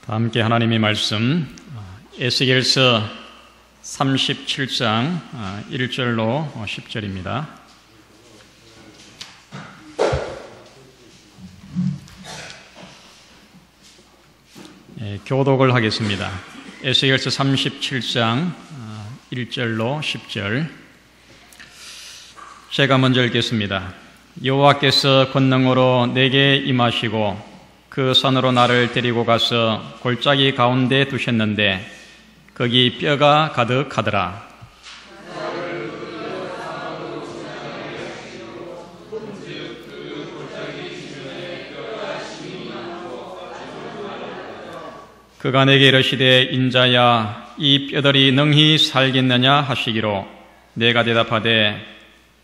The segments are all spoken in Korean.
함께 하나님의 말씀 에스겔서 37장 1절로 10절입니다. 교독을 하겠습니다. 에스겔서 37장 1절로 10절. 제가 먼저 읽겠습니다. 여호와께서 권능으로 내게 임하시고 그 산으로 나를 데리고 가서 골짜기 가운데 두셨는데 거기 뼈가 가득하더라. 그가 내게 이르시되 인자야 이 뼈들이 능히 살겠느냐 하시기로 내가 대답하되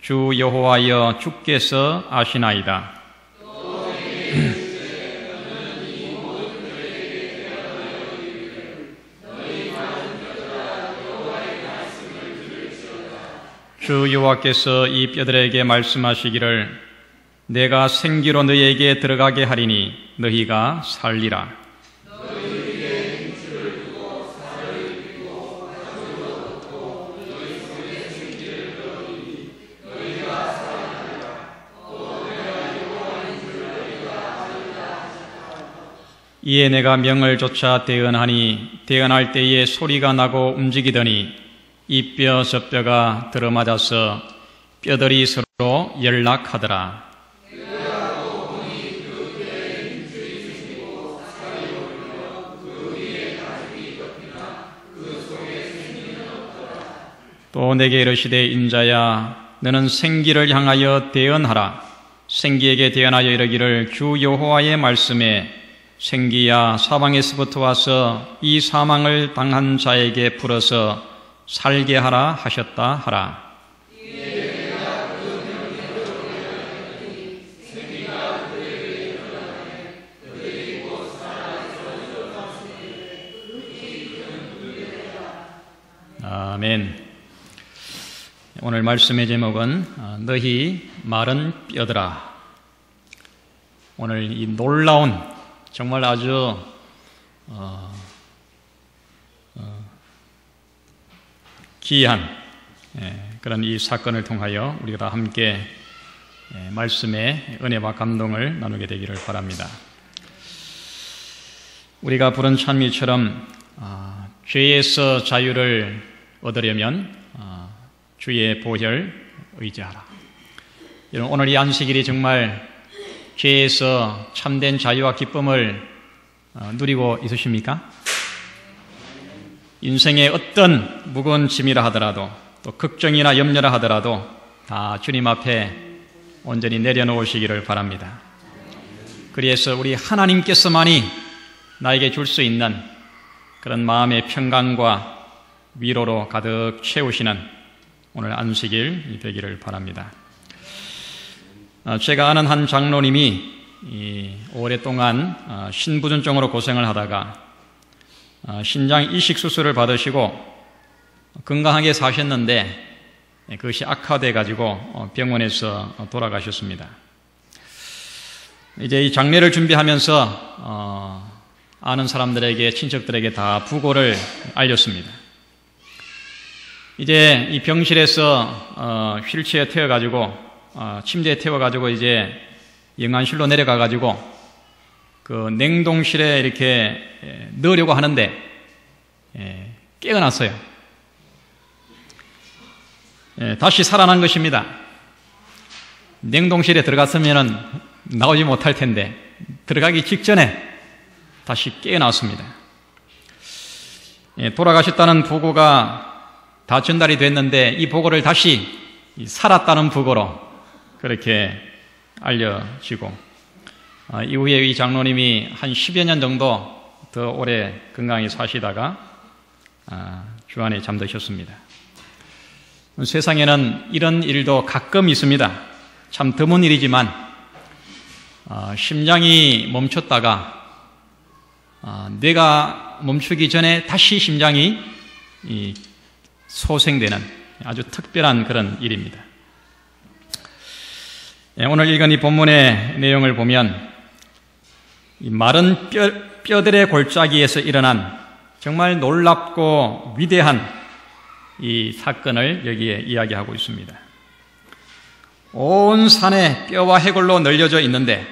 주 여호와여 주께서 아시나이다. 주 여호와께서 이 뼈들에게 말씀하시기를 내가 생기로 너희에게 들어가게 하리니 너희가 살리라. 이에 내가 명을 조차 대언하니 대언할 때에 소리가 나고 움직이더니 이 뼈 저 뼈가 들어맞아서 뼈들이 서로 연락하더라. 또 내게 이르시되 인자야 너는 생기를 향하여 대언하라. 생기에게 대언하여 이르기를 주 여호와의 말씀에 생기야 사방에서부터 와서 이 사망을 당한 자에게 풀어서 살게 하라 하셨다 하라. 아멘. 오늘 말씀의 제목은 너희 마른 뼈들아. 오늘 이 놀라운 정말 아주 기이한 그런 이 사건을 통하여 우리가 다 함께 말씀의 은혜와 감동을 나누게 되기를 바랍니다. 우리가 부른 찬미처럼 죄에서 자유를 얻으려면 주의 보혈 의지하라. 오늘 이 안식일이 정말 죄에서 참된 자유와 기쁨을 누리고 있으십니까? 인생의 어떤 무거운 짐이라 하더라도 또 걱정이나 염려라 하더라도 다 주님 앞에 온전히 내려놓으시기를 바랍니다. 그래서 우리 하나님께서만이 나에게 줄 수 있는 그런 마음의 평강과 위로로 가득 채우시는 오늘 안식일 되기를 바랍니다. 제가 아는 한 장로님이 오랫동안 신부전증으로 고생을 하다가 신장 이식 수술을 받으시고 건강하게 사셨는데 그것이 악화돼 가지고 병원에서 돌아가셨습니다. 이제 이 장례를 준비하면서 아는 사람들에게 친척들에게 다 부고를 알렸습니다. 이제 이 병실에서 휠체어에 태워 가지고 침대에 태워 가지고 이제 영안실로 내려가 가지고 그 냉동실에 이렇게 넣으려고 하는데 깨어났어요. 다시 살아난 것입니다. 냉동실에 들어갔으면 나오지 못할 텐데 들어가기 직전에 다시 깨어났습니다. 돌아가셨다는 보고가 다 전달이 됐는데 이 보고를 다시 살았다는 보고로 그렇게 알려지고 이후에 이 장로님이 한 10여 년 정도 더 오래 건강히 사시다가 주안에 잠드셨습니다. 세상에는 이런 일도 가끔 있습니다. 참 드문 일이지만 심장이 멈췄다가 뇌가 멈추기 전에 다시 심장이 소생되는 아주 특별한 그런 일입니다. 오늘 읽은 이 본문의 내용을 보면 이 마른 뼈들의 골짜기에서 일어난 정말 놀랍고 위대한 이 사건을 여기에 이야기하고 있습니다. 온 산에 뼈와 해골로 널려져 있는데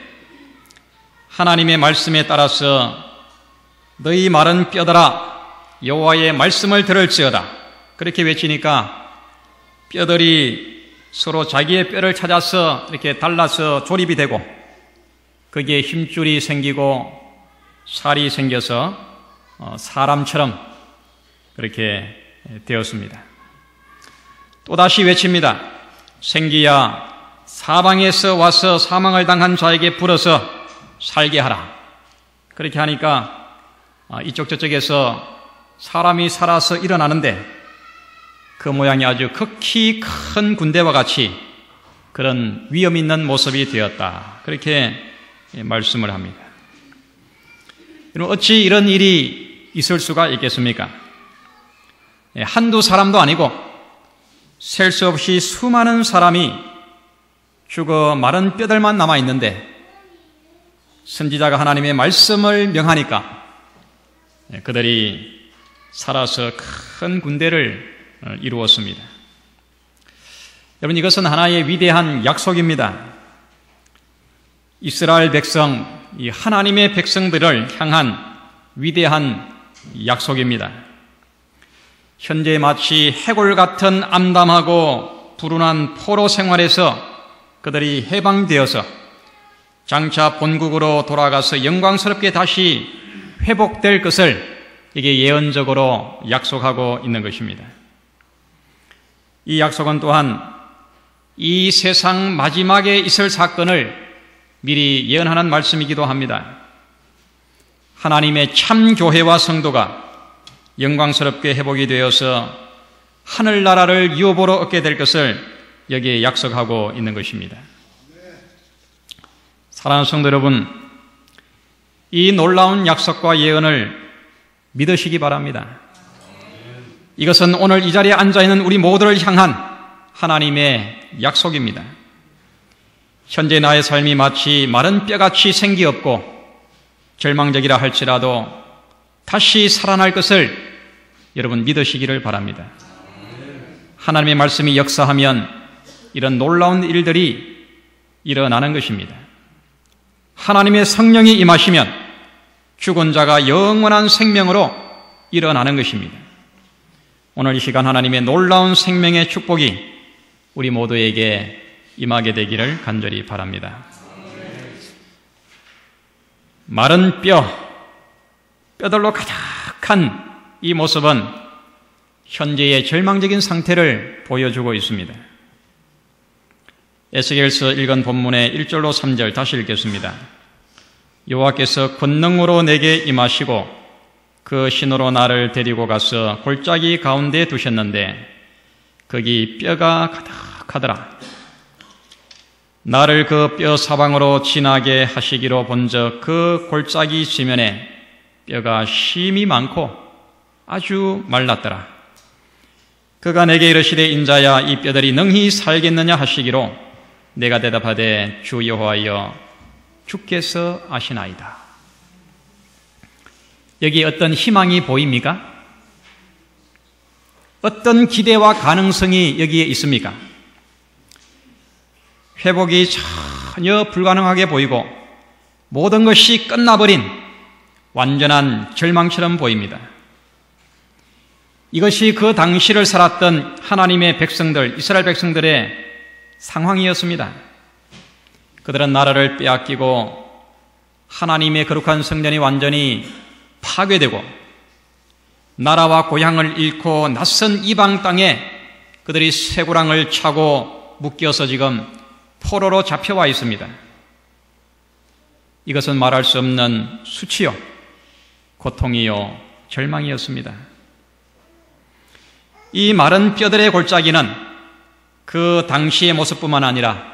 하나님의 말씀에 따라서 너희 마른 뼈들아 여호와의 말씀을 들을지어다 그렇게 외치니까 뼈들이 서로 자기의 뼈를 찾아서 이렇게 달라서 조립이 되고 거기에 힘줄이 생기고 살이 생겨서 사람처럼 그렇게 되었습니다. 또다시 외칩니다. 생기야 사방에서 와서 사망을 당한 자에게 불어서 살게 하라. 그렇게 하니까 이쪽 저쪽에서 사람이 살아서 일어나는데 그 모양이 아주 극히 큰 군대와 같이 그런 위험 있는 모습이 되었다. 그렇게 말씀을 합니다. 여러분, 어찌 이런 일이 있을 수가 있겠습니까? 한두 사람도 아니고 셀 수 없이 수많은 사람이 죽어 마른 뼈들만 남아있는데 선지자가 하나님의 말씀을 명하니까 그들이 살아서 큰 군대를 이루었습니다. 여러분, 이것은 하나의 위대한 약속입니다. 이스라엘 백성, 이 하나님의 백성들을 향한 위대한 약속입니다. 현재 마치 해골 같은 암담하고 불운한 포로 생활에서 그들이 해방되어서 장차 본국으로 돌아가서 영광스럽게 다시 회복될 것을 이게 예언적으로 약속하고 있는 것입니다. 이 약속은 또한 이 세상 마지막에 있을 사건을 미리 예언하는 말씀이기도 합니다. 하나님의 참 교회와 성도가 영광스럽게 회복이 되어서 하늘나라를 유업으로 얻게 될 것을 여기에 약속하고 있는 것입니다. 사랑하는 성도 여러분, 이 놀라운 약속과 예언을 믿으시기 바랍니다. 이것은 오늘 이 자리에 앉아있는 우리 모두를 향한 하나님의 약속입니다. 현재 나의 삶이 마치 마른 뼈같이 생기 없고 절망적이라 할지라도 다시 살아날 것을 여러분 믿으시기를 바랍니다. 하나님의 말씀이 역사하면 이런 놀라운 일들이 일어나는 것입니다. 하나님의 성령이 임하시면 죽은 자가 영원한 생명으로 일어나는 것입니다. 오늘 이 시간 하나님의 놀라운 생명의 축복이 우리 모두에게 임하게 되기를 간절히 바랍니다. 마른 뼈들로 가득한 이 모습은 현재의 절망적인 상태를 보여주고 있습니다. 에스겔서 읽은 본문의 1절로 3절 다시 읽겠습니다. 여호와께서 권능으로 내게 임하시고 그 신으로 나를 데리고 가서 골짜기 가운데 두셨는데 거기 뼈가 가득하더라. 나를 그 뼈 사방으로 지나게 하시기로 본즉 그 골짜기 지면에 뼈가 심이 많고 아주 말랐더라. 그가 내게 이르시되 인자야 이 뼈들이 능히 살겠느냐 하시기로 내가 대답하되 주 여호와여 주께서 아시나이다. 여기 어떤 희망이 보입니까? 어떤 기대와 가능성이 여기에 있습니까? 회복이 전혀 불가능하게 보이고 모든 것이 끝나버린 완전한 절망처럼 보입니다. 이것이 그 당시를 살았던 하나님의 백성들, 이스라엘 백성들의 상황이었습니다. 그들은 나라를 빼앗기고 하나님의 거룩한 성전이 완전히 파괴되고 나라와 고향을 잃고 낯선 이방 땅에 그들이 쇠고랑을 차고 묶여서 지금 포로로 잡혀와 있습니다. 이것은 말할 수 없는 수치요, 고통이요, 절망이었습니다. 이 마른 뼈들의 골짜기는 그 당시의 모습뿐만 아니라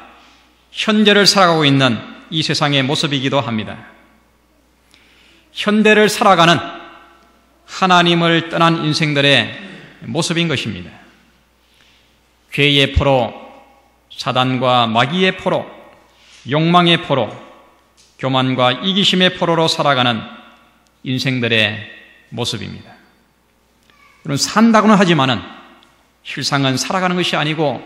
현재를 살아가고 있는 이 세상의 모습이기도 합니다. 현대를 살아가는 하나님을 떠난 인생들의 모습인 것입니다. 죄의 포로, 사단과 마귀의 포로, 욕망의 포로, 교만과 이기심의 포로로 살아가는 인생들의 모습입니다. 여러분, 산다고는 하지만은 실상은 살아가는 것이 아니고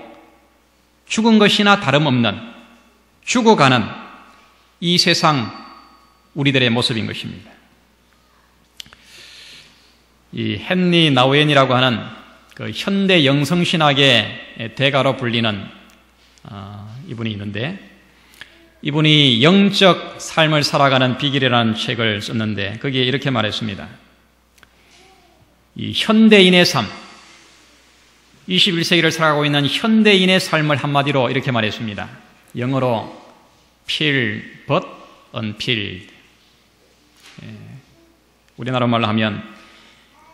죽은 것이나 다름없는 죽어가는 이 세상 우리들의 모습인 것입니다. 이 헨리 나우엔이라고 하는 그 현대 영성신학의 대가로 불리는 이분이 있는데, 이분이 영적 삶을 살아가는 비결이라는 책을 썼는데 거기에 이렇게 말했습니다. 이 현대인의 삶, 21세기를 살아가고 있는 현대인의 삶을 한마디로 이렇게 말했습니다. 영어로 feel but unfilled. 우리나라 말로 하면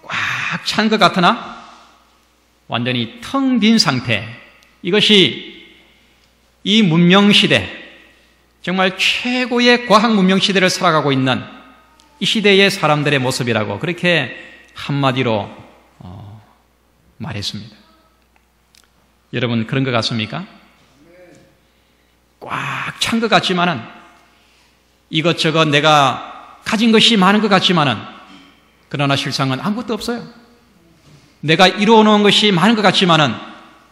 꽉 찬 것 같으나 완전히 텅 빈 상태. 이것이 이 문명시대, 정말 최고의 과학 문명시대를 살아가고 있는 이 시대의 사람들의 모습이라고 그렇게 한마디로 말했습니다. 여러분, 그런 것 같습니까? 꽉 찬 것 같지만은, 이것저것 내가 가진 것이 많은 것 같지만은, 그러나 실상은 아무것도 없어요. 내가 이루어놓은 것이 많은 것 같지만은,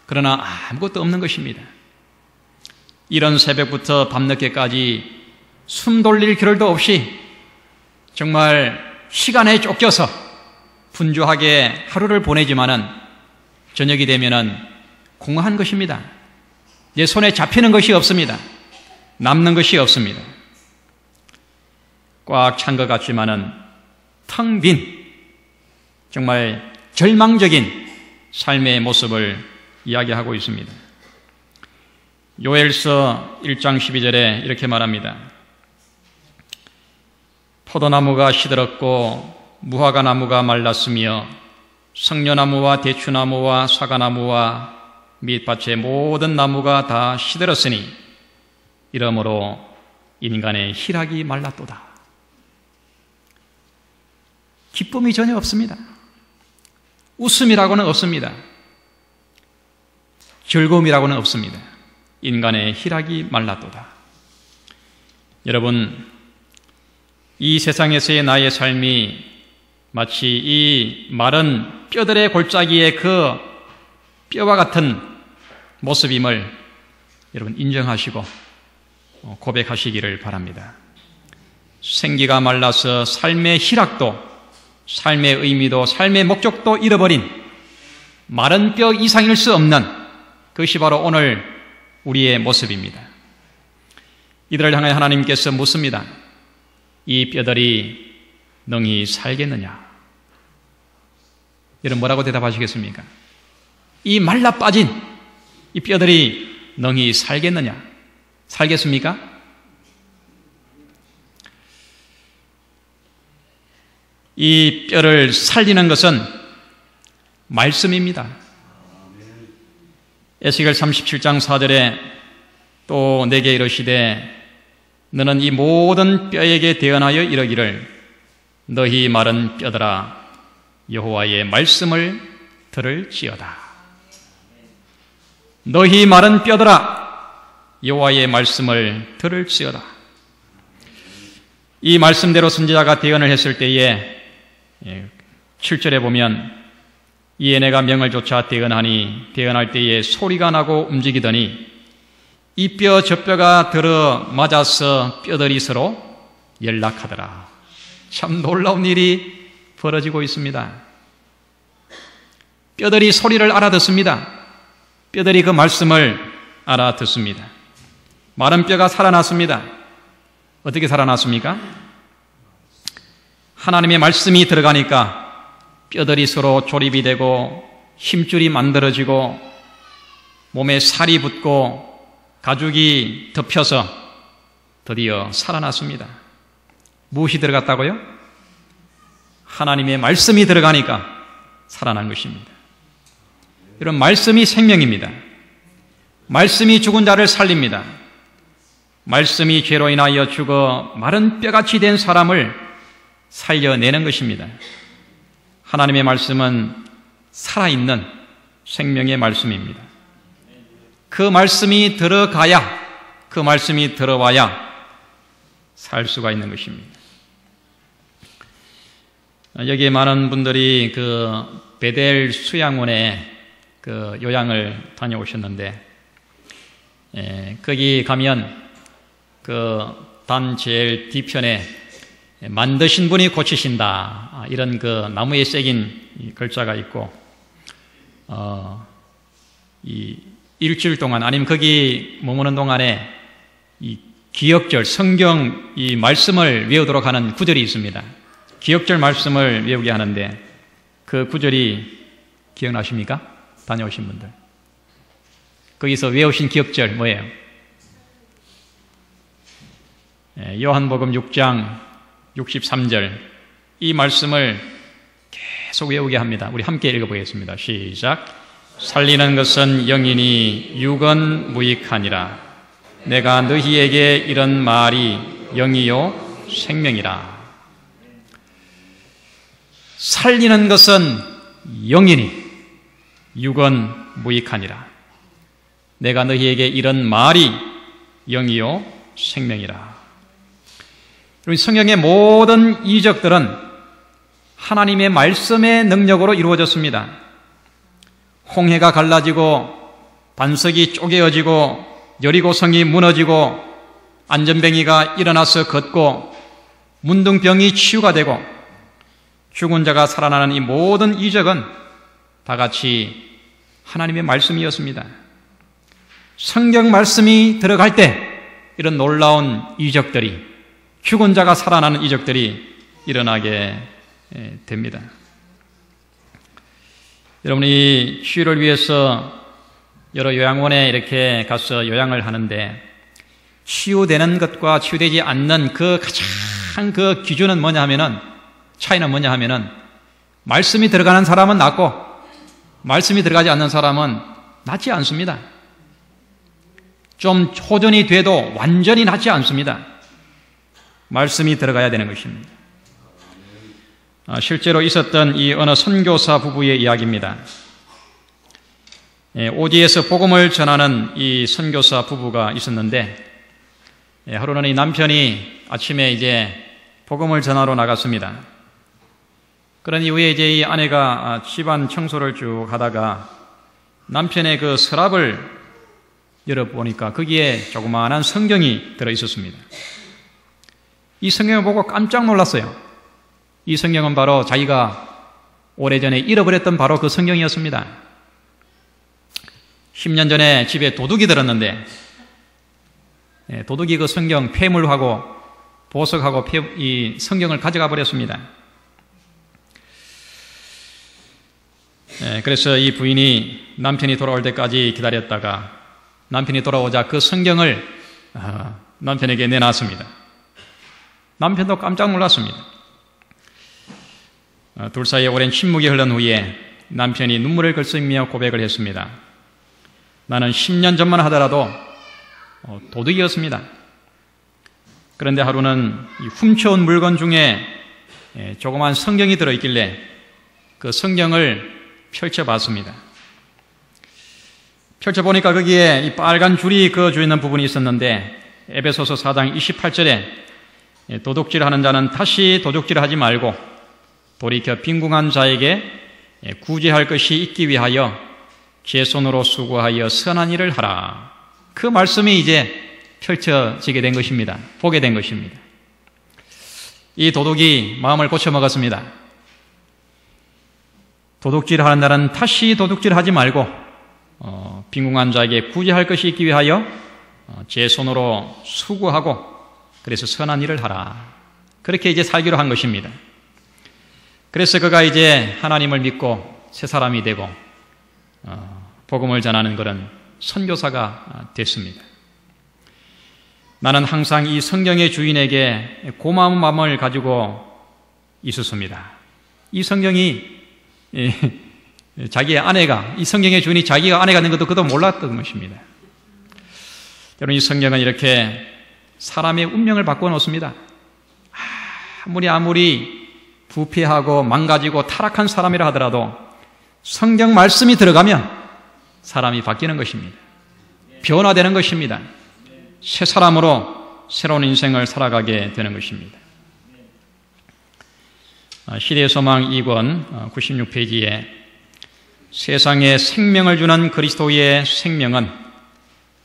그러나 아무것도 없는 것입니다. 이런 새벽부터 밤늦게까지 숨 돌릴 겨를도 없이 정말 시간에 쫓겨서 분주하게 하루를 보내지만은 저녁이 되면은 공허한 것입니다. 내 손에 잡히는 것이 없습니다. 남는 것이 없습니다. 꽉 찬 것 같지만은 텅 빈, 정말 절망적인 삶의 모습을 이야기하고 있습니다. 요엘서 1장 12절에 이렇게 말합니다. 포도나무가 시들었고 무화과 나무가 말랐으며 성녀나무와 대추나무와 사과나무와 밑밭의 모든 나무가 다 시들었으니 이러므로 인간의 희락이 말랐도다. 기쁨이 전혀 없습니다. 웃음이라고는 없습니다. 즐거움이라고는 없습니다. 인간의 희락이 말랐도다. 여러분, 이 세상에서의 나의 삶이 마치 이 마른 뼈들의 골짜기의 그 뼈와 같은 모습임을 여러분 인정하시고 고백하시기를 바랍니다. 생기가 말라서 삶의 희락도, 삶의 의미도, 삶의 목적도 잃어버린 마른 뼈 이상일 수 없는 그것이 바로 오늘 우리의 모습입니다. 이들을 향해 하나님께서 묻습니다. 이 뼈들이 능히 살겠느냐? 여러분, 뭐라고 대답하시겠습니까? 이 말라 빠진 이 뼈들이 능히 살겠느냐? 살겠습니까? 이 뼈를 살리는 것은 말씀입니다. 에스겔 37장 4절에 또 내게 이르시되 너는 이 모든 뼈에게 대언하여 이르기를 너희 마른 뼈들아 여호와의 말씀을 들을지어다. 너희 마른 뼈들아 여호와의 말씀을 들을지어다. 이 말씀대로 선지자가 대언을 했을 때에 7절에 보면 이에 내가 명을 쫓아 대언하니 대언할 때에 소리가 나고 움직이더니 이 뼈 저 뼈가 들어 맞아서 뼈들이 서로 연락하더라. 참 놀라운 일이 벌어지고 있습니다. 뼈들이 소리를 알아듣습니다. 뼈들이 그 말씀을 알아듣습니다. 마른 뼈가 살아났습니다. 어떻게 살아났습니까? 하나님의 말씀이 들어가니까 뼈들이 서로 조립이 되고 힘줄이 만들어지고 몸에 살이 붙고 가죽이 덮여서 드디어 살아났습니다. 무엇이 들어갔다고요? 하나님의 말씀이 들어가니까 살아난 것입니다. 여러분, 말씀이 생명입니다. 말씀이 죽은 자를 살립니다. 말씀이 죄로 인하여 죽어 마른 뼈같이 된 사람을 살려내는 것입니다. 하나님의 말씀은 살아있는 생명의 말씀입니다. 그 말씀이 들어가야, 그 말씀이 들어와야 살 수가 있는 것입니다. 여기에 많은 분들이 그 베델 수양원에 그 요양을 다녀오셨는데, 거기 가면 그 단 제일 뒤편에 만드신 분이 고치신다, 이런 그 나무에 새긴 글자가 있고, 이 일주일 동안 아니면 거기 머무는 동안에 이 기억절 성경 이 말씀을 외우도록 하는 구절이 있습니다. 기억절 말씀을 외우게 하는데 그 구절이 기억나십니까? 다녀오신 분들. 거기서 외우신 기억절 뭐예요? 요한복음 6장 63절 이 말씀을 계속 외우게 합니다. 우리 함께 읽어보겠습니다. 시작. 살리는 것은 영이니 육은 무익하니라. 내가 너희에게 이런 말이 영이요 생명이라. 살리는 것은 영이니 육은 무익하니라. 내가 너희에게 이런 말이 영이요 생명이라. 성경의 모든 이적들은 하나님의 말씀의 능력으로 이루어졌습니다. 홍해가 갈라지고 반석이 쪼개어지고 여리고성이 무너지고 안전뱅이가 일어나서 걷고 문둥병이 치유가 되고 죽은 자가 살아나는 이 모든 이적은 다 같이 하나님의 말씀이었습니다. 성경 말씀이 들어갈 때 이런 놀라운 이적들이, 죽은 자가 살아나는 이적들이 일어나게 됩니다. 여러분이 치유를 위해서 여러 요양원에 이렇게 가서 요양을 하는데 치유되는 것과 치유되지 않는 그 가장 그 기준은 뭐냐 하면은, 차이는 뭐냐 하면은, 말씀이 들어가는 사람은 낫고 말씀이 들어가지 않는 사람은 낫지 않습니다. 좀 호전이 돼도 완전히 낫지 않습니다. 말씀이 들어가야 되는 것입니다. 실제로 있었던 이 어느 선교사 부부의 이야기입니다. 오지에서 복음을 전하는 이 선교사 부부가 있었는데, 하루는 이 남편이 아침에 이제 복음을 전하러 나갔습니다. 그런 이후에 이제 이 아내가 집안 청소를 쭉 하다가 남편의 그 서랍을 열어보니까 거기에 조그마한 성경이 들어 있었습니다. 이 성경을 보고 깜짝 놀랐어요. 이 성경은 바로 자기가 오래전에 잃어버렸던 바로 그 성경이었습니다. 10년 전에 집에 도둑이 들었는데 도둑이 그 성경 폐물하고 보석하고 이 성경을 가져가 버렸습니다. 그래서 이 부인이 남편이 돌아올 때까지 기다렸다가 남편이 돌아오자 그 성경을 남편에게 내놨습니다. 남편도 깜짝 놀랐습니다. 둘 사이에 오랜 침묵이 흐른 후에 남편이 눈물을 글쓰며 고백을 했습니다. 나는 10년 전만 하더라도 도둑이었습니다. 그런데 하루는 이 훔쳐온 물건 중에 조그만 성경이 들어있길래 그 성경을 펼쳐봤습니다. 펼쳐보니까 거기에 이 빨간 줄이 그어져 있는 부분이 있었는데, 에베소서 4장 28절에 도둑질하는 자는 다시 도둑질하지 말고 돌이켜 빈궁한 자에게 구제할 것이 있기 위하여 제 손으로 수고하여 선한 일을 하라. 그 말씀이 이제 펼쳐지게 된 것입니다. 보게 된 것입니다. 이 도둑이 마음을 고쳐먹었습니다. 도둑질하는 자는 다시 도둑질하지 말고 빈궁한 자에게 구제할 것이 있기 위하여 제 손으로 수고하고 그래서 선한 일을 하라. 그렇게 이제 살기로 한 것입니다. 그래서 그가 이제 하나님을 믿고 새 사람이 되고 복음을 전하는 그런 선교사가 됐습니다. 나는 항상 이 성경의 주인에게 고마운 마음을 가지고 있었습니다. 이 성경이 자기의 아내가, 이 성경의 주인이 자기가 아내가 된 것도 그도 몰랐던 것입니다. 여러분, 이 성경은 이렇게 사람의 운명을 바꿔놓습니다. 아무리 부패하고 망가지고 타락한 사람이라 하더라도 성경 말씀이 들어가면 사람이 바뀌는 것입니다. 변화되는 것입니다. 새 사람으로 새로운 인생을 살아가게 되는 것입니다. 시대소망 2권 96페이지에 세상에 생명을 주는 그리스도의 생명은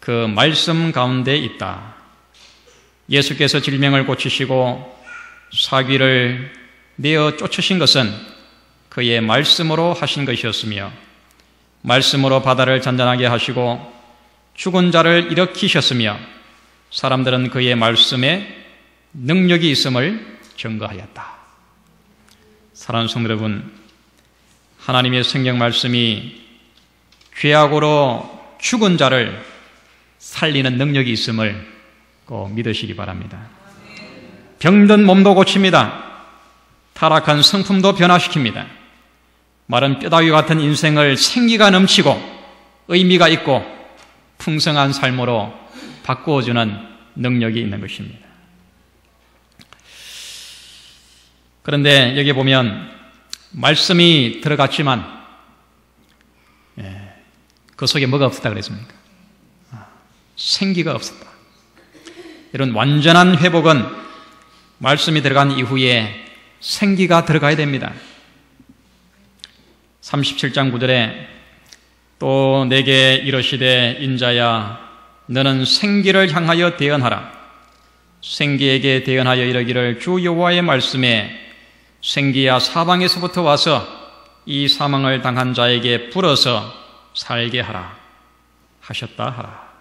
그 말씀 가운데 있다. 예수께서 질병을 고치시고 사귀를 내어 쫓으신 것은 그의 말씀으로 하신 것이었으며 말씀으로 바다를 잔잔하게 하시고 죽은 자를 일으키셨으며 사람들은 그의 말씀에 능력이 있음을 증거하였다. 사랑하는 성도 여러분, 하나님의 성경 말씀이 죄악으로 죽은 자를 살리는 능력이 있음을 꼭 믿으시기 바랍니다. 병든 몸도 고칩니다. 타락한 성품도 변화시킵니다. 마른 뼈다귀 같은 인생을 생기가 넘치고 의미가 있고 풍성한 삶으로 바꾸어주는 능력이 있는 것입니다. 그런데 여기 보면 말씀이 들어갔지만 그 속에 뭐가 없었다 그랬습니까? 생기가 없었다. 이런 완전한 회복은 말씀이 들어간 이후에 생기가 들어가야 됩니다. 37장 9절에 또 내게 이르시되 인자야 너는 생기를 향하여 대언하라. 생기에게 대언하여 이르기를 주 여호와의 말씀에 생기야 사방에서부터 와서 이 사망을 당한 자에게 불어서 살게 하라 하셨다 하라.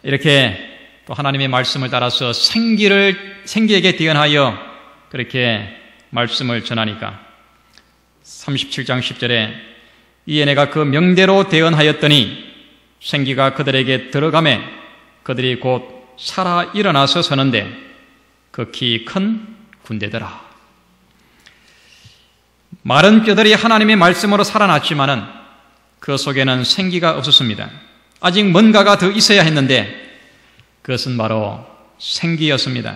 이렇게 또 하나님의 말씀을 따라서 생기에게 대언하여 그렇게 말씀을 전하니까 37장 10절에 이에 내가 그 명대로 대언하였더니 생기가 그들에게 들어가매 그들이 곧 살아 일어나서 서는데 극히 큰 군대더라. 마른 뼈들이 하나님의 말씀으로 살아났지만은 그 속에는 생기가 없었습니다. 아직 뭔가가 더 있어야 했는데 그것은 바로 생기였습니다.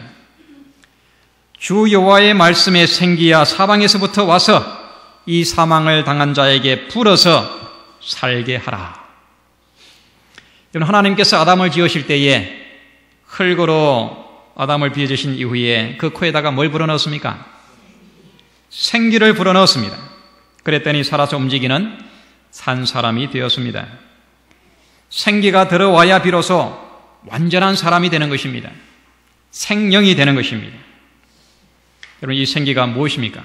주 여호와의 말씀에 생기야 사방에서부터 와서 이 사망을 당한 자에게 불어서 살게 하라. 하나님께서 아담을 지으실 때에 흙으로 아담을 비워주신 이후에 그 코에다가 뭘 불어넣었습니까? 생기를 불어넣었습니다. 그랬더니 살아서 움직이는 산 사람이 되었습니다. 생기가 들어와야 비로소 완전한 사람이 되는 것입니다. 생명이 되는 것입니다. 여러분, 이 생기가 무엇입니까?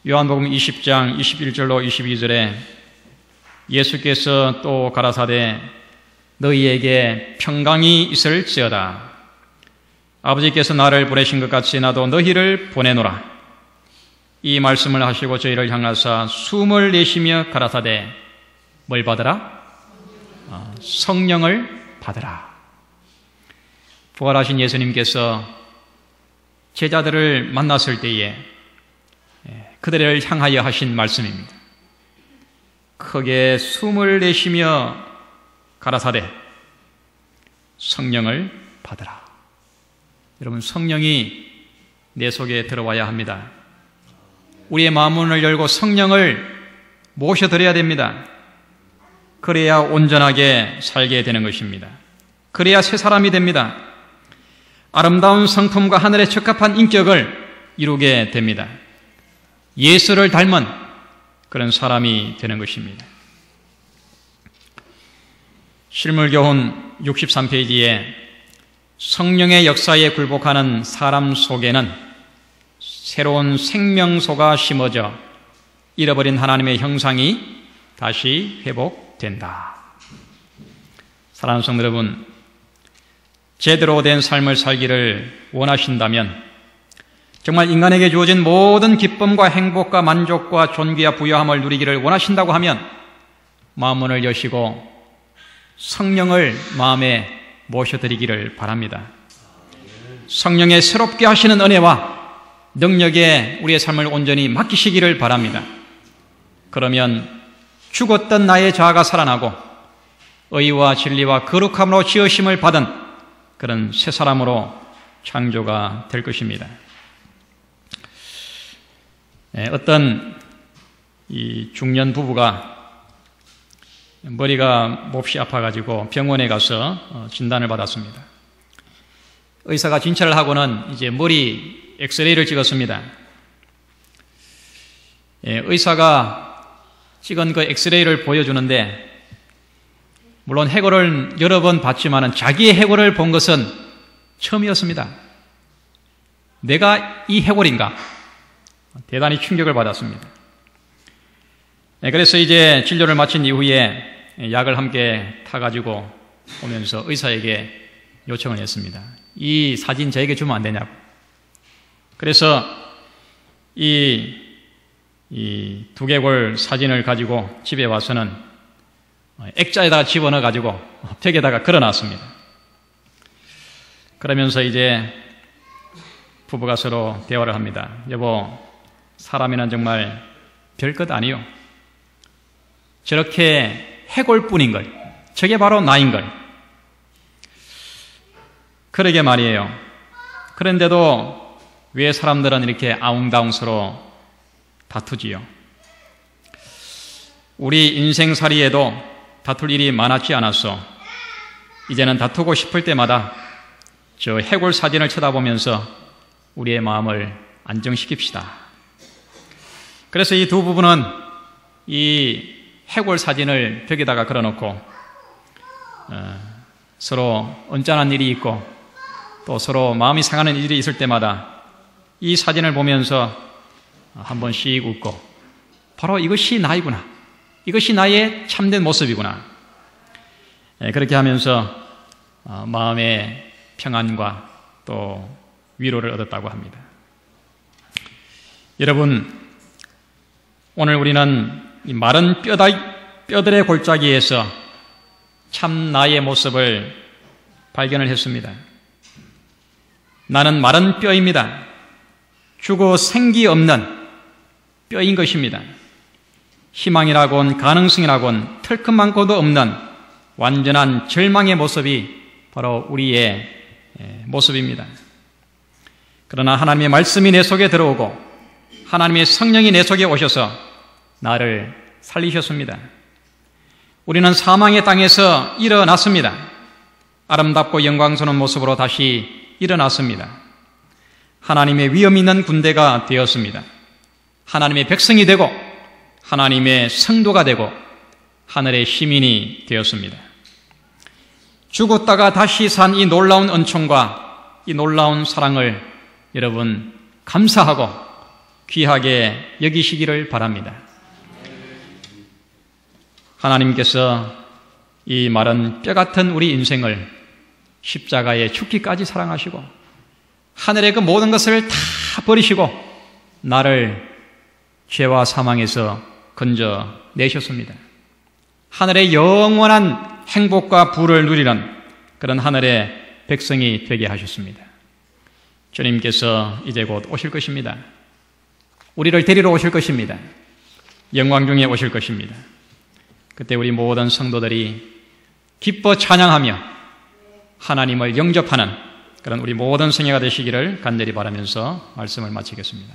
요한복음 20장 21절로 22절에 예수께서 또 가라사대 너희에게 평강이 있을지어다. 아버지께서 나를 보내신 것 같이 나도 너희를 보내노라. 이 말씀을 하시고 저희를 향하사 숨을 내쉬며 가라사대 뭘 받으라? 성령을 받으라. 부활하신 예수님께서 제자들을 만났을 때에 그들을 향하여 하신 말씀입니다. 크게 숨을 내쉬며 가라사대 성령을 받으라. 여러분, 성령이 내 속에 들어와야 합니다. 우리의 마음문을 열고 성령을 모셔드려야 됩니다. 그래야 온전하게 살게 되는 것입니다. 그래야 새 사람이 됩니다. 아름다운 성품과 하늘에 적합한 인격을 이루게 됩니다. 예수를 닮은 그런 사람이 되는 것입니다. 실물교훈 63페이지에 성령의 역사에 굴복하는 사람 속에는 새로운 생명소가 심어져 잃어버린 하나님의 형상이 다시 회복된다. 사랑하는 성도 여러분, 제대로 된 삶을 살기를 원하신다면 정말 인간에게 주어진 모든 기쁨과 행복과 만족과 존귀와 부여함을 누리기를 원하신다고 하면 마음문을 여시고 성령을 마음에 모셔드리기를 바랍니다. 성령의 새롭게 하시는 은혜와 능력에 우리의 삶을 온전히 맡기시기를 바랍니다. 그러면 죽었던 나의 자아가 살아나고 의와 진리와 거룩함으로 지으심을 받은 그런 새 사람으로 창조가 될 것입니다. 어떤 이 중년 부부가 머리가 몹시 아파가지고 병원에 가서 진단을 받았습니다. 의사가 진찰을 하고는 이제 머리 엑스레이를 찍었습니다. 의사가 찍은 그 엑스레이를 보여주는데, 물론 해골을 여러 번 봤지만 자기의 해골을 본 것은 처음이었습니다. 내가 이 해골인가? 대단히 충격을 받았습니다. 그래서 이제 진료를 마친 이후에 약을 함께 타가지고 오면서 의사에게 요청을 했습니다. 이 사진 저에게 주면 안 되냐고. 그래서 이 두개골 사진을 가지고 집에 와서는 액자에다가 집어넣어가지고 벽에다가 걸어놨습니다. 그러면서 이제 부부가 서로 대화를 합니다. 여보, 사람이란 정말 별것 아니요. 저렇게 해골뿐인걸. 저게 바로 나인걸. 그러게 말이에요. 그런데도 왜 사람들은 이렇게 아웅다웅 서로 다투지요? 우리 인생살이에도 다툴 일이 많았지 않았어. 이제는 다투고 싶을 때마다 저 해골 사진을 쳐다보면서 우리의 마음을 안정시킵시다. 그래서 이 두 부부는 이 해골 사진을 벽에다가 걸어놓고 서로 언짢은 일이 있고 또 서로 마음이 상하는 일이 있을 때마다 이 사진을 보면서 한 번씩 웃고, 바로 이것이 나이구나. 이것이 나의 참된 모습이구나. 그렇게 하면서 마음의 평안과 또 위로를 얻었다고 합니다. 여러분, 오늘 우리는 이 마른 뼈들의 골짜기에서 참 나의 모습을 발견을 했습니다. 나는 마른 뼈입니다. 죽어 생기 없는 뼈인 것입니다. 희망이라곤 가능성이라곤 털끝만고도 없는 완전한 절망의 모습이 바로 우리의 모습입니다. 그러나 하나님의 말씀이 내 속에 들어오고 하나님의 성령이 내 속에 오셔서 나를 살리셨습니다. 우리는 사망의 땅에서 일어났습니다. 아름답고 영광스러운 모습으로 다시 일어났습니다. 하나님의 위엄 있는 군대가 되었습니다. 하나님의 백성이 되고 하나님의 성도가 되고 하늘의 시민이 되었습니다. 죽었다가 다시 산 이 놀라운 은총과 이 놀라운 사랑을 여러분 감사하고 귀하게 여기시기를 바랍니다. 하나님께서 이 마른 뼈 같은 우리 인생을 십자가에 죽기까지 사랑하시고 하늘의 그 모든 것을 다 버리시고 나를 죄와 사망에서 건져내셨습니다. 하늘의 영원한 행복과 부를 누리는 그런 하늘의 백성이 되게 하셨습니다. 주님께서 이제 곧 오실 것입니다. 우리를 데리러 오실 것입니다. 영광 중에 오실 것입니다. 그때 우리 모든 성도들이 기뻐 찬양하며 하나님을 영접하는 그런 우리 모든 성회가 되시기를 간절히 바라면서 말씀을 마치겠습니다.